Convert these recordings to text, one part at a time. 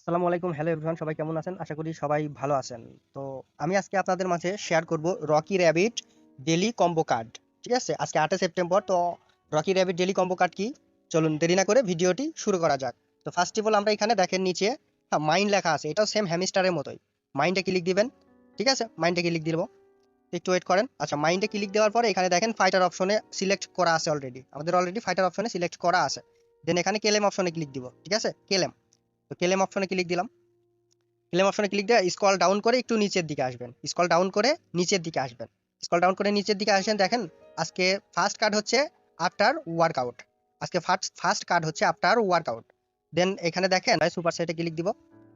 আসসালামু আলাইকুম, hello everyone, সবাই কেমন আছেন? আশা করি সবাই ভালো আছেন। তো আমি আজকে আপনাদের মাঝে শেয়ার করব Rocky rabbit daily combo card. ঠিক আছে, আজকে 8 সেপ্টেম্বর। তো Rocky rabbit daily combo card কি, চলুন দেরি না করে ভিডিওটি শুরু করা যাক। তো ফার্স্ট অফ অল আমরা এখানে দেখেন নিচে মাইন্ড লেখা আছে, এটাও সেম হ্যামস্টারের মতোই। মাইন্ডে ক্লিক দিবেন। ঠিক আছে, মাইন্ডে ক্লিক দিব, একটু ওয়েট করেন। আচ্ছা, মাইন্ডে ক্লিক দেওয়ার পরে এখানে দেখেন ফাইটার অপশনে সিলেক্ট করা আছে অলরেডি, আমাদের অলরেডি ফাইটার অপশনে সিলেক্ট করা আছে। দেন এখানে কেলেম অপশনে ক্লিক দিব। ঠিক আছে, কেলেম। তো কেলেম অপশনে ক্লিক দিলাম। ক্লেম অপশনে ক্লিক দিয়ে স্ক্রল ডাউন করে একটু নিচের দিকে আসবেন, স্ক্রল ডাউন করে নিচের দিকে আসবেন। স্ক্রল ডাউন করে নিচের দিকে আসেন, দেখেন আজকে ফার্স্ট কার্ড হচ্ছে আফটার ওয়ার্কআউট। আজকে ফার্স্ট কার্ড হচ্ছে আফটার ওয়ার্কআউট। দেন এখানে দেখেন সুপার সেটে ক্লিক দিব।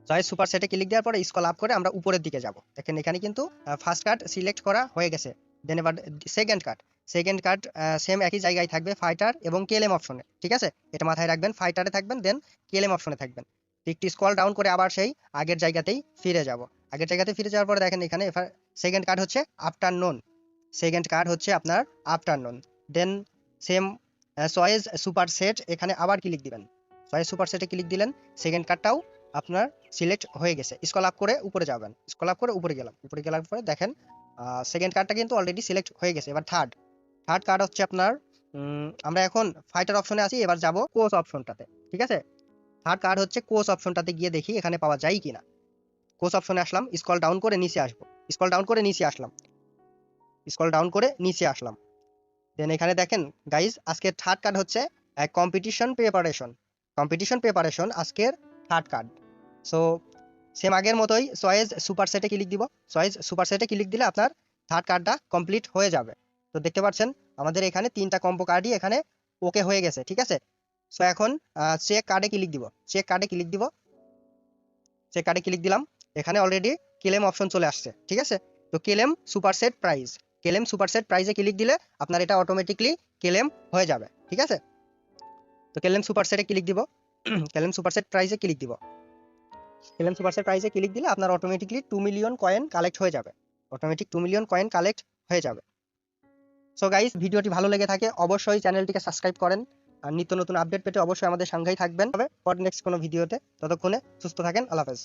চয়েস সুপার সেটে ক্লিক দেওয়ার পরে স্ক্রল আপ করে আমরা উপরের দিকে যাব। দেখেন এখানে কিন্তু ফার্স্ট কার্ড সিলেক্ট করা হয়ে গেছে। দেন এবার সেকেন্ড কার্ড সেম একই জায়গায় থাকবে, ফাইটার এবং কেলেম অপশনে। ঠিক আছে, এটা মাথায় রাখবেন, ফাইটারে থাকবেন, দেন কেলেম অপশনে থাকবেন। একটু স্ক্রল ডাউন করে আবার সেই আগের জায়গাতেই ফিরে যাব। আগের জায়গাতে ফিরে যাওয়ার পরে দেখেন এখানে সেকেন্ড কার্ড হচ্ছে আফটারনুন। সেকেন্ড কার্ড হচ্ছে আপনার আফটারনুন। দেন সেম চয়েস সুপার সেট, এখানে আবার ক্লিক দিবেন। চয়েস সুপার সেটে ক্লিক দিলেন, সেকেন্ড কার্ডটাও আপনার সিলেক্ট হয়ে গেছে। স্ক্রল আপ করে উপরে যাবেন, স্ক্রল আপ করে উপরে গেলাম, উপরে গেলার পরে দেখেন সেকেন্ড কার্ডটা কিন্তু অলরেডি সিলেক্ট হয়ে গেছে। এবার থার্ড থার্ড কার্ড হচ্ছে আপনার আমরা এখন ফাইটার অপশনে আছি, এবার যাব কোচ অপশনটাতে। ঠিক আছে, থার্ড কার্ড হচ্ছে কোচ অপশনটাতে গিয়ে দেখি এখানে পাওয়া যায় কিনা। কোচ অপশনে আসলাম, স্ক্রল ডাউন করে নিচে আসবো, স্ক্রল ডাউন করে নিচে আসলাম, স্ক্রল ডাউন করে নিচে আসলাম। দেন এখানে দেখেন গাইজ, আজকের থার্ড কার্ড হচ্ছে কম্পিটিশন প্রিপারেশন আজকের থার্ড কার্ড। সো সেম আগের মতোই চয়েস সুপার সেটে ক্লিক দিব। চয়েস সুপার সেটে ক্লিক দিলে আপনার থার্ড কার্ডটা কমপ্লিট হয়ে যাবে। তো দেখতে পাচ্ছেন আমাদের এখানে তিনটা কম্বো কার্ডই এখানে ওকে হয়ে গেছে। ঠিক আছে, সো এখন চেক কার্ডে ক্লিক দিব, চেক কার্ডে ক্লিক দিব, চেক কার্ডে ক্লিক দিলাম। এখানে অলরেডি ক্লেম অপশন চলে আসছে। ঠিক আছে, তো claim super set price, claim super set প্রাইসে ক্লিক দিলে আপনার এটা অটোমেটিকলি ক্লেম হয়ে যাবে। ঠিক আছে, তো ক্লেম সুপার সেটে ক্লিক দিব, ক্লেম সুপার সেট প্রাইসে ক্লিক দিব। ক্লেম সুপার সেট প্রাইসে ক্লিক দিলে আপনার অটোমেটিকলি 2 মিলিয়ন কয়েন কালেক্ট হয়ে যাবে, অটোমেটিক 2 মিলিয়ন কয়েন কালেক্ট হয়ে যাবে। সো গাইস, ভিডিওটি ভালো লেগে থাকে অবশ্যই চ্যানেলটিকে সাবস্ক্রাইব করেন, আর নিত্য নতুন আপডেট পেতে অবশ্যই আমাদের সঙ্গেই থাকবেন। তবে পর নেক্সট কোনো ভিডিওতে, ততক্ষণে সুস্থ থাকেন, আল্লাহ হাফেজ।